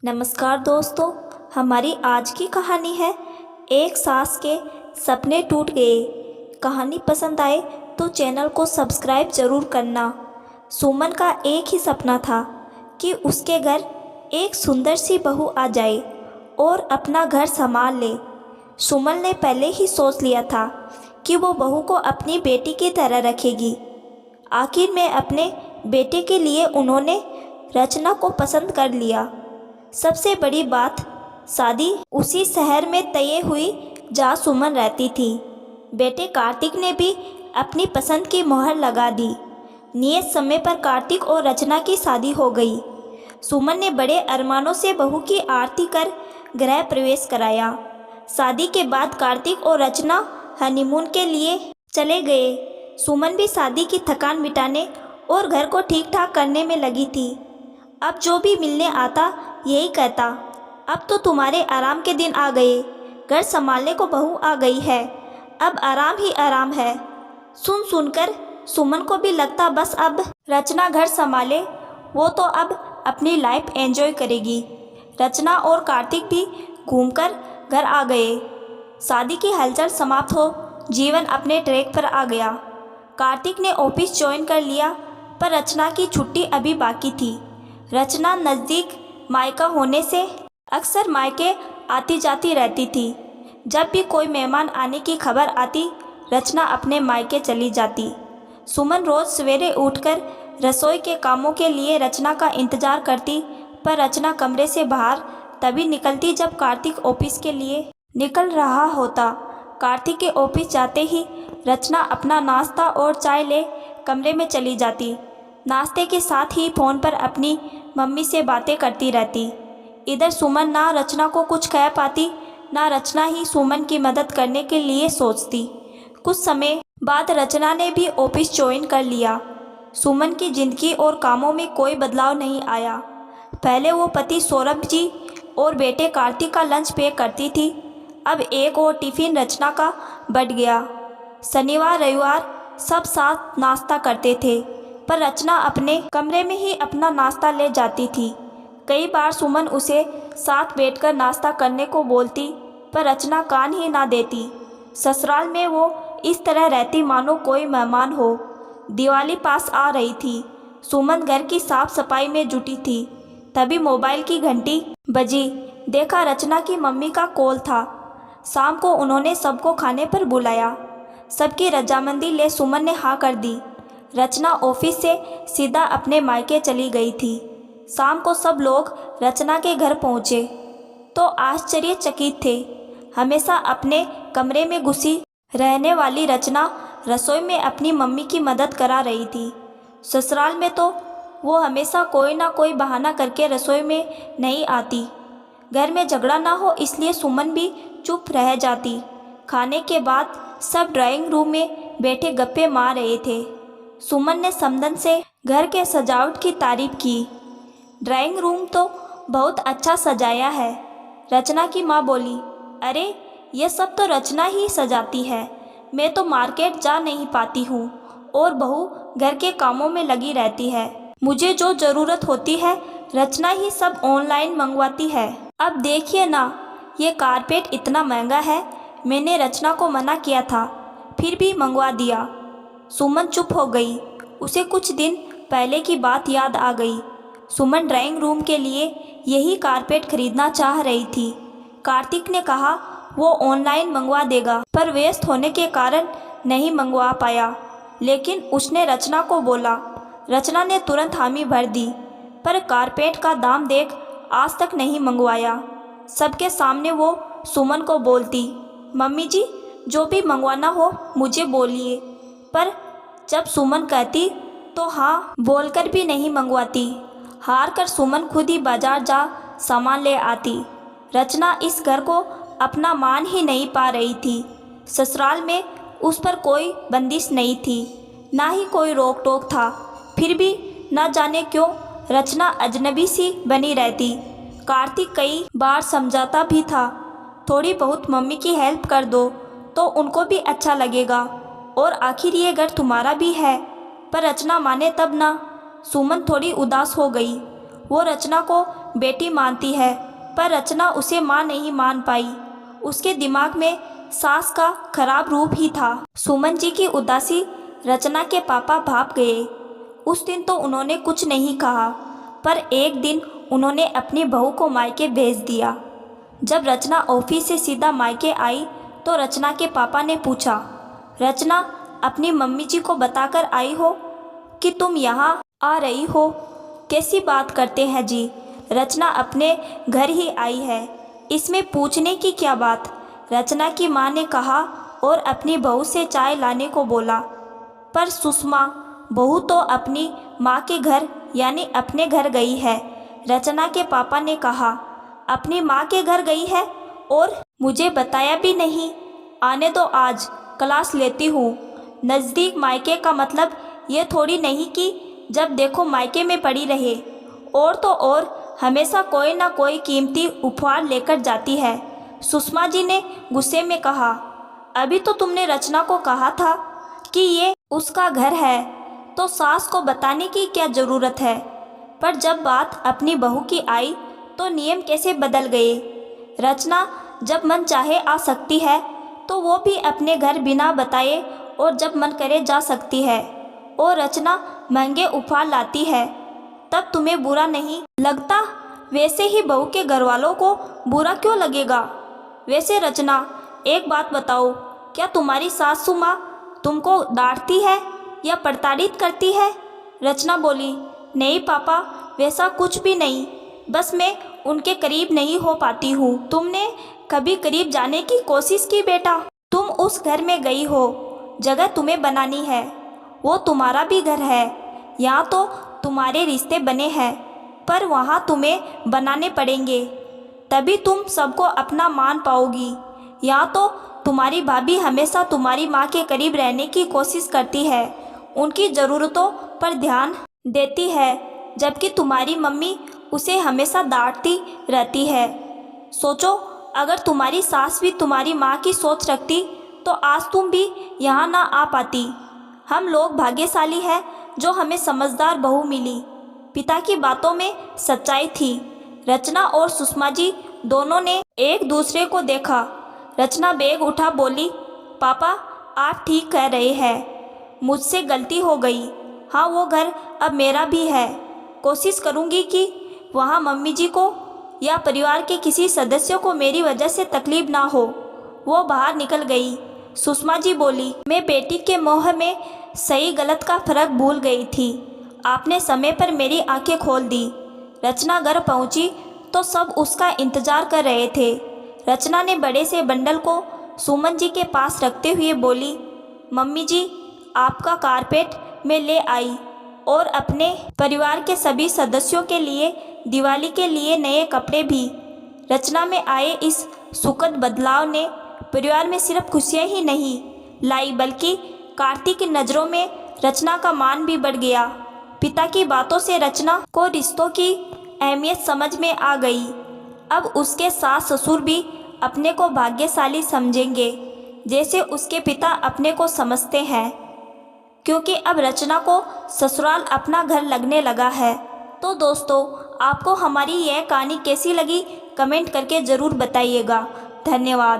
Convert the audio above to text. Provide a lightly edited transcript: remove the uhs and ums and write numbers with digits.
नमस्कार दोस्तों, हमारी आज की कहानी है एक सास के सपने टूट गए। कहानी पसंद आए तो चैनल को सब्सक्राइब जरूर करना। सुमन का एक ही सपना था कि उसके घर एक सुंदर सी बहू आ जाए और अपना घर संभाल ले। सुमन ने पहले ही सोच लिया था कि वो बहू को अपनी बेटी की तरह रखेगी। आखिर में अपने बेटे के लिए उन्होंने रचना को पसंद कर लिया। सबसे बड़ी बात, शादी उसी शहर में तय हुई जहाँ सुमन रहती थी। बेटे कार्तिक ने भी अपनी पसंद की मोहर लगा दी। नियत समय पर कार्तिक और रचना की शादी हो गई। सुमन ने बड़े अरमानों से बहू की आरती कर गृह प्रवेश कराया। शादी के बाद कार्तिक और रचना हनीमून के लिए चले गए। सुमन भी शादी की थकान मिटाने और घर को ठीक ठाक करने में लगी थी। अब जो भी मिलने आता यही कहता, अब तो तुम्हारे आराम के दिन आ गए। घर संभालने को बहू आ गई है, अब आराम ही आराम है। सुनकर सुमन को भी लगता बस अब रचना घर संभाले, वो तो अब अपनी लाइफ एंजॉय करेगी। रचना और कार्तिक भी घूमकर घर आ गए। शादी की हलचल समाप्त हो जीवन अपने ट्रैक पर आ गया। कार्तिक ने ऑफिस ज्वाइन कर लिया, पर रचना की छुट्टी अभी बाकी थी। रचना नज़दीक मायका होने से अक्सर मायके आती जाती रहती थी। जब भी कोई मेहमान आने की खबर आती, रचना अपने मायके चली जाती। सुमन रोज़ सवेरे उठकर रसोई के कामों के लिए रचना का इंतज़ार करती, पर रचना कमरे से बाहर तभी निकलती जब कार्तिक ऑफिस के लिए निकल रहा होता। कार्तिक के ऑफिस जाते ही रचना अपना नाश्ता और चाय ले कमरे में चली जाती। नाश्ते के साथ ही फ़ोन पर अपनी मम्मी से बातें करती रहती। इधर सुमन ना रचना को कुछ कह पाती, ना रचना ही सुमन की मदद करने के लिए सोचती। कुछ समय बाद रचना ने भी ऑफिस ज्वाइन कर लिया। सुमन की ज़िंदगी और कामों में कोई बदलाव नहीं आया। पहले वो पति सौरभ जी और बेटे कार्तिक का लंच पैक करती थी, अब एक और टिफ़िन रचना का बढ़ गया। शनिवार रविवार सब साथ नाश्ता करते थे, पर रचना अपने कमरे में ही अपना नाश्ता ले जाती थी। कई बार सुमन उसे साथ बैठकर नाश्ता करने को बोलती, पर रचना कान ही ना देती। ससुराल में वो इस तरह रहती मानो कोई मेहमान हो। दिवाली पास आ रही थी। सुमन घर की साफ सफाई में जुटी थी। तभी मोबाइल की घंटी बजी। देखा रचना की मम्मी का कॉल था। शाम को उन्होंने सबको खाने पर बुलाया। सबकी रजामंदी ले सुमन ने हाँ कर दी। रचना ऑफिस से सीधा अपने मायके चली गई थी। शाम को सब लोग रचना के घर पहुँचे तो आश्चर्यचकित थे। हमेशा अपने कमरे में घुसी रहने वाली रचना रसोई में अपनी मम्मी की मदद करा रही थी। ससुराल में तो वो हमेशा कोई ना कोई बहाना करके रसोई में नहीं आती। घर में झगड़ा ना हो इसलिए सुमन भी चुप रह जाती। खाने के बाद सब ड्राइंग रूम में बैठे गप्पे मार रहे थे। सुमन ने समदन से घर के सजावट की तारीफ की। ड्राइंग रूम तो बहुत अच्छा सजाया है। रचना की माँ बोली, अरे ये सब तो रचना ही सजाती है, मैं तो मार्केट जा नहीं पाती हूँ और बहू घर के कामों में लगी रहती है। मुझे जो ज़रूरत होती है रचना ही सब ऑनलाइन मंगवाती है। अब देखिए ना, ये कारपेट इतना महंगा है, मैंने रचना को मना किया था फिर भी मंगवा दिया। सुमन चुप हो गई। उसे कुछ दिन पहले की बात याद आ गई। सुमन ड्राइंग रूम के लिए यही कारपेट खरीदना चाह रही थी। कार्तिक ने कहा वो ऑनलाइन मंगवा देगा, पर व्यस्त होने के कारण नहीं मंगवा पाया। लेकिन उसने रचना को बोला। रचना ने तुरंत हामी भर दी, पर कारपेट का दाम देख आज तक नहीं मंगवाया। सबके सामने वो सुमन को बोलती, मम्मी जी जो भी मंगवाना हो मुझे बोलिए। पर जब सुमन कहती तो हाँ बोलकर भी नहीं मंगवाती। हार कर सुमन खुद ही बाजार जा सामान ले आती। रचना इस घर को अपना मान ही नहीं पा रही थी। ससुराल में उस पर कोई बंदिश नहीं थी, ना ही कोई रोक टोक था। फिर भी न जाने क्यों रचना अजनबी सी बनी रहती। कार्तिक कई बार समझाता भी था, थोड़ी बहुत मम्मी की हेल्प कर दो तो उनको भी अच्छा लगेगा, और आखिर ये घर तुम्हारा भी है। पर रचना माने तब ना। सुमन थोड़ी उदास हो गई। वो रचना को बेटी मानती है, पर रचना उसे माँ नहीं मान पाई। उसके दिमाग में सास का खराब रूप ही था। सुमन जी की उदासी रचना के पापा भाप गए। उस दिन तो उन्होंने कुछ नहीं कहा, पर एक दिन उन्होंने अपनी बहू को मायके भेज दिया। जब रचना ऑफिस से सीधा मायके आई तो रचना के पापा ने पूछा, रचना अपनी मम्मी जी को बताकर आई हो कि तुम यहाँ आ रही हो? कैसी बात करते हैं जी, रचना अपने घर ही आई है, इसमें पूछने की क्या बात? रचना की माँ ने कहा और अपनी बहू से चाय लाने को बोला। पर सुषमा, बहू तो अपनी माँ के घर यानी अपने घर गई है। रचना के पापा ने कहा, अपनी माँ के घर गई है और मुझे बताया भी नहीं? आने दो, आज क्लास लेती हूँ। नज़दीक मायके का मतलब ये थोड़ी नहीं कि जब देखो मायके में पड़ी रहे। और तो और हमेशा कोई ना कोई कीमती उपहार लेकर जाती है। सुषमा जी ने गुस्से में कहा, अभी तो तुमने रचना को कहा था कि ये उसका घर है, तो सास को बताने की क्या ज़रूरत है? पर जब बात अपनी बहू की आई तो नियम कैसे बदल गए। रचना जब मन चाहे आ सकती है तो वो भी अपने घर बिना बताए और जब मन करे जा सकती है। और रचना महंगे उपहार लाती है, तब तुम्हें बुरा नहीं लगता? वैसे ही बहू के घर वालों को बुरा क्यों लगेगा? वैसे रचना, एक बात बताओ, क्या तुम्हारी सासू माँ तुमको डांटती है या प्रताड़ित करती है? रचना बोली, नहीं पापा, वैसा कुछ भी नहीं, बस मैं उनके करीब नहीं हो पाती हूँ। तुमने कभी करीब जाने की कोशिश की बेटा? तुम उस घर में गई हो, जगह तुम्हें बनानी है, वो तुम्हारा भी घर है। यहाँ तो तुम्हारे रिश्ते बने हैं, पर वहाँ तुम्हें बनाने पड़ेंगे, तभी तुम सबको अपना मान पाओगी। यहाँ तो तुम्हारी भाभी हमेशा तुम्हारी माँ के करीब रहने की कोशिश करती है, उनकी ज़रूरतों पर ध्यान देती है, जबकि तुम्हारी मम्मी उसे हमेशा डांटती रहती है। सोचो, अगर तुम्हारी सास भी तुम्हारी माँ की सोच रखती तो आज तुम भी यहाँ ना आ पाती। हम लोग भाग्यशाली हैं जो हमें समझदार बहू मिली। पिता की बातों में सच्चाई थी। रचना और सुषमा जी दोनों ने एक दूसरे को देखा। रचना बैग उठा बोली, पापा आप ठीक कह रहे हैं, मुझसे गलती हो गई। हाँ, वो घर अब मेरा भी है। कोशिश करूँगी कि वहाँ मम्मी जी को या परिवार के किसी सदस्य को मेरी वजह से तकलीफ ना हो। वो बाहर निकल गई। सुषमा जी बोली, मैं बेटी के मोह में सही गलत का फर्क भूल गई थी। आपने समय पर मेरी आंखें खोल दी। रचना घर पहुंची तो सब उसका इंतजार कर रहे थे। रचना ने बड़े से बंडल को सुमन जी के पास रखते हुए बोली, मम्मी जी, आपका कारपेट मैं ले आई और अपने परिवार के सभी सदस्यों के लिए दिवाली के लिए नए कपड़े भी। रचना में आए इस सुखद बदलाव ने परिवार में सिर्फ खुशियाँ ही नहीं लाई, बल्कि कार्तिक की नज़रों में रचना का मान भी बढ़ गया। पिता की बातों से रचना को रिश्तों की अहमियत समझ में आ गई। अब उसके सास ससुर भी अपने को भाग्यशाली समझेंगे, जैसे उसके पिता अपने को समझते हैं, क्योंकि अब रचना को ससुराल अपना घर लगने लगा है। तो दोस्तों, आपको हमारी यह कहानी कैसी लगी कमेंट करके ज़रूर बताइएगा। धन्यवाद।